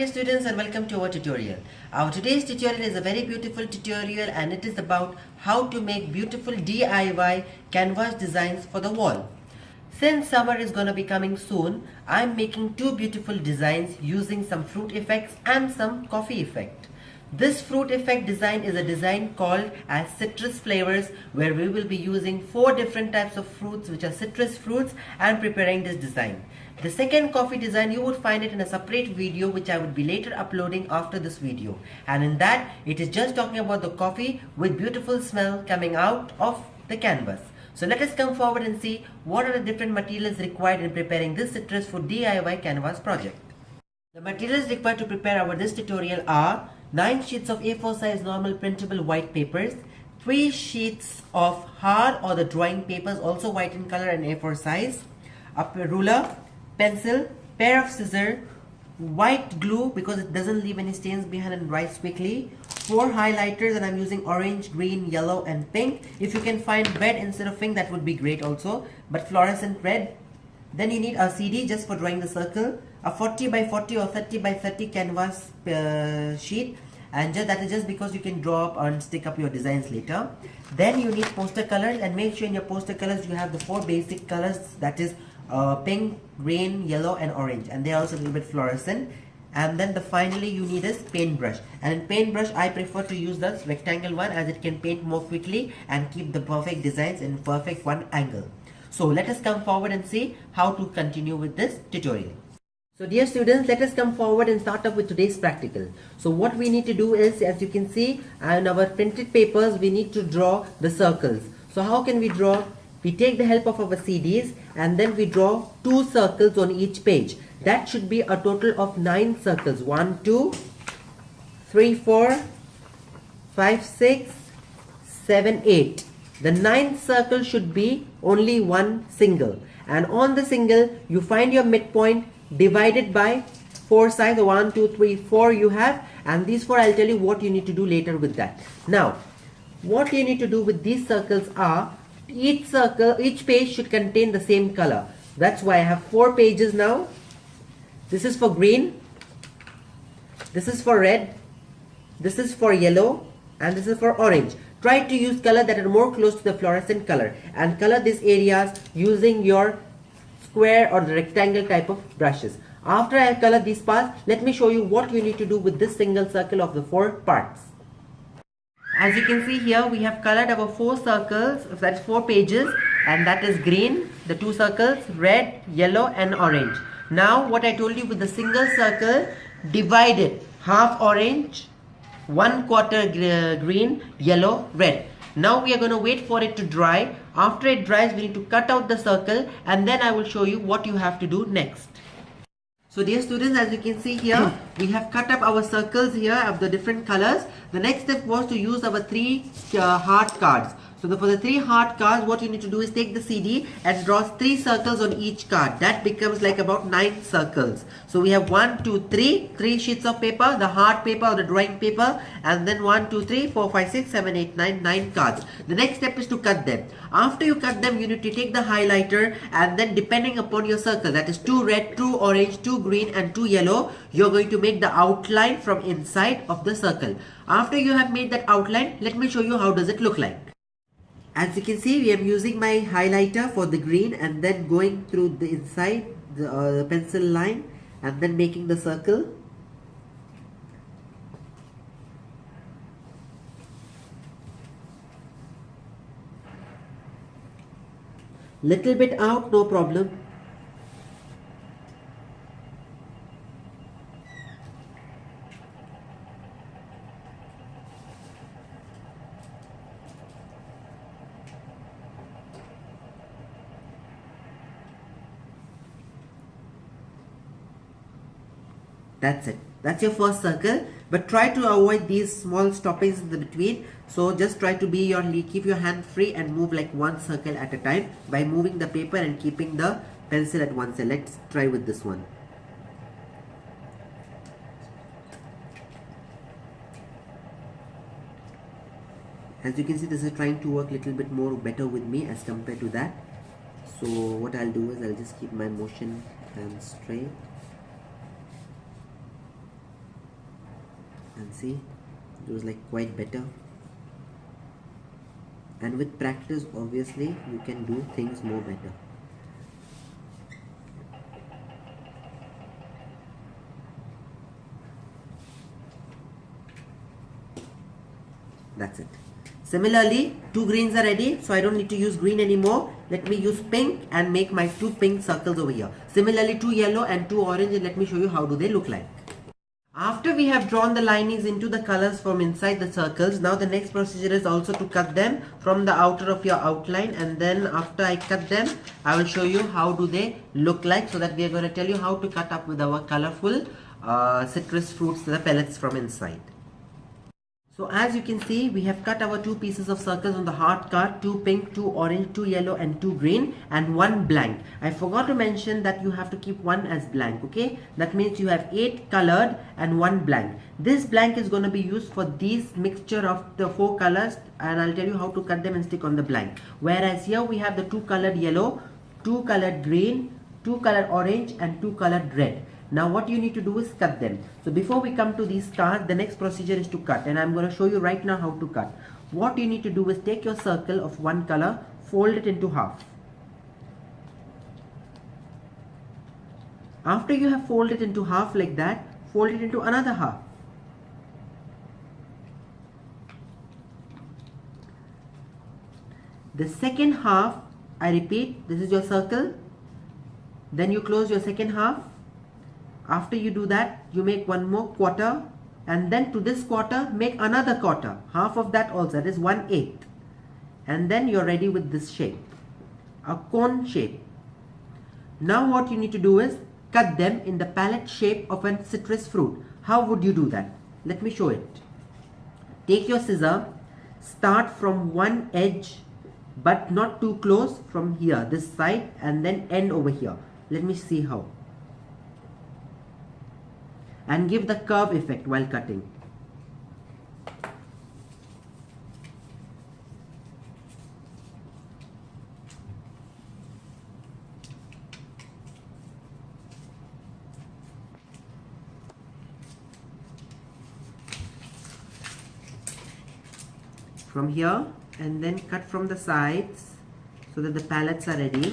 dear students, and welcome to our tutorial. Our today's tutorial is a very beautiful tutorial, and it is about how to make beautiful DIY canvas designs for the wall. Since summer is going to be coming soon, I'm making two beautiful designs using some fruit effects and some coffee effect. This fruit effect design is a design called as citrus flavors, where we will be using 4 different types of fruits which are citrus fruits and preparing this design. The second coffee design, you would find it in a separate video which I would be later uploading after this video, and in that it is just talking about the coffee with beautiful smell coming out of the canvas. So let us come forward and see what are the different materials required in preparing this citrus fruit DIY canvas project. The materials required to prepare our this tutorial are 9 sheets of A4 size normal printable white papers, 3 sheets of hard or the drawing papers also white in color and A4 size, a ruler, pencil, pair of scissors, white glue because it doesn't leave any stains behind and dries quickly, 4 highlighters, and I'm using orange, green, yellow and pink. If you can find red instead of pink, that would be great also, but fluorescent red. Then you need a CD just for drawing the circle, a 40 by 40 or 30 by 30 canvas sheet, and that is just because you can draw up and stick up your designs later. Then you need poster colors, and make sure in your poster colors you have the 4 basic colors, that is pink, green, yellow and orange, and they are also a little bit fluorescent. And then finally you need is paintbrush, and in paintbrush I prefer to use the rectangle one as it can paint more quickly and keep the perfect designs in perfect one angle. So let us come forward and see how to continue with this tutorial. So dear students, let us come forward and start up with today's practical. So what we need to do is, as you can see on our printed papers, we need to draw the circles. So how can we draw? We take the help of our CDs and then we draw 2 circles on each page. That should be a total of 9 circles. 1, 2, 3, 4, 5, 6, 7, 8. The 9th circle should be only one single, and on the single you find your midpoint divided by 4 sides. 1, 2, 3, 4 you have, and these 4 I'll tell you what you need to do later with that. Now what you need to do with these circles are, each page should contain the same color. That's why I have 4 pages now. This is for green, this is for red, this is for yellow, and this is for orange. Try to use color that are more close to the fluorescent color, and color these areas using your square or the rectangle type of brushes. After I have colored these parts, let me show you what you need to do with this single circle of the 4 parts. As you can see here, we have colored our 4 circles, that's 4 pages, and that is green, the 2 circles, red, yellow and orange. Now what I told you with the single circle, divide it, half orange, 1/4 green, yellow, red. Now we are going to wait for it to dry. After it dries, we need to cut out the circle, and then I will show you what you have to do next. So dear students, as you can see here, we have cut up our circles here of the different colors. The next step was to use our 3 heart cards. So for the 3 heart cards, what you need to do is take the CD and draw 3 circles on each card. That becomes like about 9 circles. So we have 1, 2, 3 sheets of paper, the heart paper or the drawing paper, and then 1, 2, 3, 4, 5, 6, 7, 8, 9 cards. The next step is to cut them. After you cut them, you need to take the highlighter, and then depending upon your circle, that is 2 red, 2 orange, 2 green and 2 yellow, you're going to make the outline from inside of the circle. After you have made that outline, let me show you how does it look like. As you can see, I am using my highlighter for the green and then going through the inside the pencil line and then making the circle. Little bit out, no problem. That's it. That's your first circle, but try to avoid these small stoppings in the between. So just try to keep your hand free and move like one circle at a time by moving the paper and keeping the pencil at one side. Let's try with this one. As you can see, this is trying to work a little bit more better with me as compared to that. So what I'll do is I'll just keep my motion and straight. and see, it was like quite better. And with practice, obviously, you can do things more better. That's it. Similarly, 2 greens are ready, so I don't need to use green anymore. Let me use pink and make my 2 pink circles over here. Similarly, 2 yellow and 2 orange, and let me show you how do they look like. After we have drawn the linings into the colors from inside the circles, now the next procedure is also to cut them from the outer of your outline, and then after I cut them, I will show you how do they look like, so that we are going to tell you how to cut up with our colorful citrus fruits, the pellets from inside. So as you can see, we have cut our 2 pieces of circles on the hard card, 2 pink, 2 orange, 2 yellow and 2 green, and 1 blank. I forgot to mention that you have to keep 1 as blank, okay? That means you have 8 colored and 1 blank. This blank is going to be used for these mixture of the 4 colors, and I'll tell you how to cut them and stick on the blank. Whereas here we have the 2 colored yellow, 2 colored green, 2 colored orange and 2 colored red. Now what you need to do is cut them. So before we come to these stars, the next procedure is to cut, and I'm going to show you right now how to cut. What you need to do is take your circle of one color, fold it into half. After you have folded it into half like that, fold it into another half. The second half, I repeat, this is your circle. Then you close your second half. After you do that, you make one more quarter, and then to this quarter make another quarter, half of that also, that is 1/8, and then you're ready with this shape, a cone shape. Now what you need to do is cut them in the palette shape of a citrus fruit. How would you do that? Let me show it. Take your scissor, start from one edge but not too close, from here, this side, and then end over here. Let me see how. And give the curve effect while cutting. From here, and then cut from the sides so that the palettes are ready.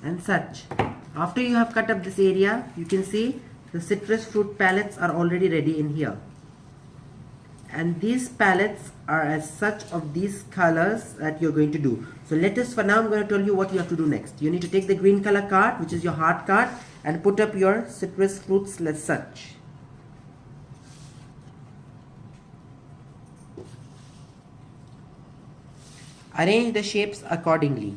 And such. After you have cut up this area, you can see the citrus fruit palettes are already ready in here. And these palettes are as such of these colors that you're going to do. So let us, for now I'm going to tell you what you have to do next. You need to take the green color card, which is your hard card, and put up your citrus fruits as such. Arrange the shapes accordingly.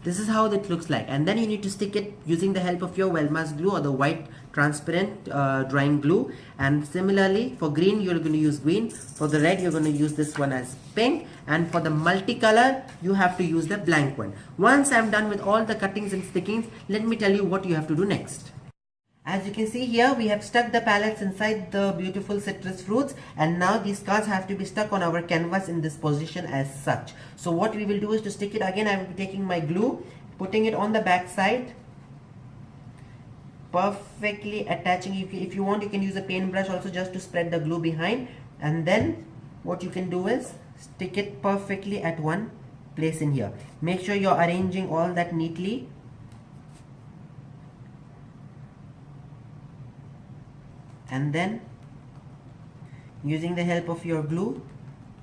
This is how it looks like, and then you need to stick it using the help of your Velma's glue or the white transparent drying glue. And similarly for green, you're going to use green. For the red, you're going to use this one as pink, and for the multicolor, you have to use the blank one. Once I'm done with all the cuttings and stickings, let me tell you what you have to do next. As you can see here, we have stuck the palettes inside the beautiful citrus fruits, and now these cards have to be stuck on our canvas in this position as such. So what we will do is to stick it again. I will be taking my glue, putting it on the back side, perfectly attaching. If you want, you can use a paintbrush also just to spread the glue behind, and then what you can do is stick it perfectly at one place in here. Make sure you're arranging all that neatly. And then using the help of your glue,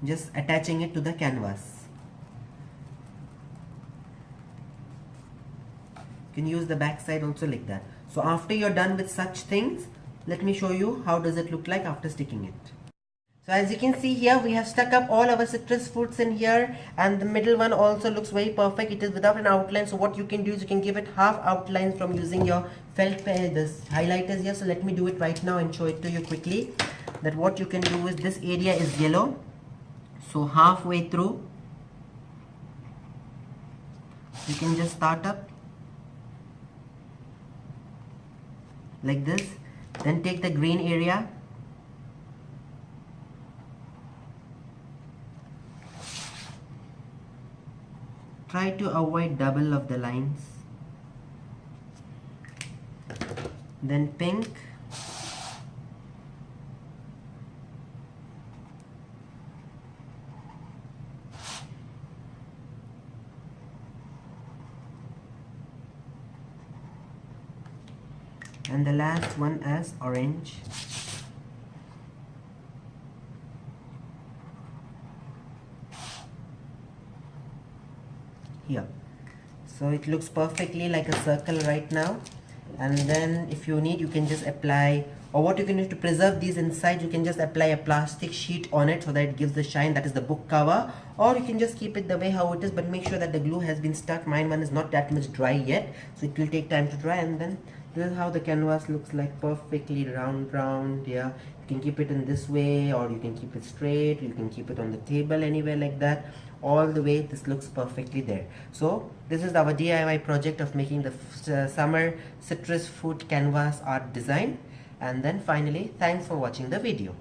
just attaching it to the canvas. You can use the back side also like that. So after you're done with such things, let me show you how does it look like after sticking it. So as you can see here, we have stuck up all our citrus fruits in here, and the middle one also looks very perfect. It is without an outline, so what you can do is you can give it half outlines from using your felt pen, this highlighters here. So let me do it right now and show it to you quickly. that what you can do is, this area is yellow, so halfway through you can just start up like this, then take the green area, try to avoid double of the lines, then pink, and the last one as orange. Here, so it looks perfectly like a circle right now. And then if you need, you can just apply, or what you can do to preserve these inside, you can just apply a plastic sheet on it so that it gives the shine, that is the book cover, or you can just keep it the way how it is, but make sure that the glue has been stuck. Mine one is not that much dry yet, so it will take time to dry. And then this is how the canvas looks like, perfectly round. Yeah, you can keep it in this way, or you can keep it straight, you can keep it on the table, anywhere like that. All the way, this looks perfectly there. So this is our DIY project of making the summer citrus fruit canvas art design. And then finally, thanks for watching the video.